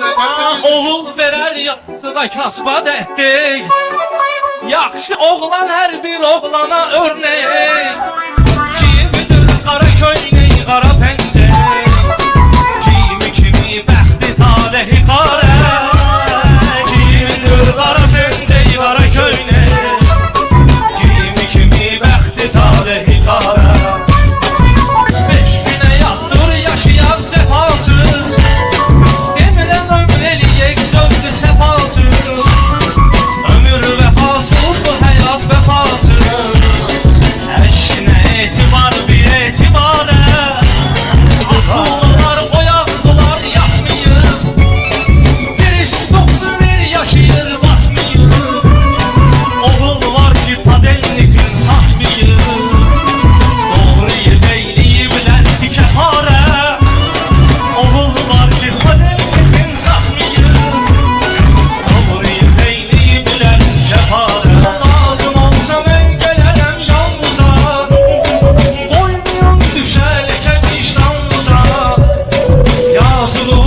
Oğul verər yaxşı da kasba dəstək. Yaxşı oğlan hər bir oğlana örnek. Kimidir qara köynək, qara pəncək. Kimi kimi bəxti talehi qara. Kimidir qara pəncək, qara köynək. Kimi kimi bəxti talehi qara. Beş günə yatdır yaşayan cəfasız. Demirəm ömür eləyək zövqü səfasız. Ömür vəfasız, bu həyat vəfasız. Əşkinə etibar bir etibarə. Akıllılar oyaqdılar yatmayıb. Bir istoklu bir yaşayır batmayıb. Oğul var ki padelnikin satmayıb. Doğruyu beyliyiblər dikəfarə. Oğul var ki padelnikin satmayıb. Doğruyu beyliyiblər dikəfarə. Lazım olsa mən gələrəm yanınıza. Qoymayan düşər əkə vicdanınıza. Yazılı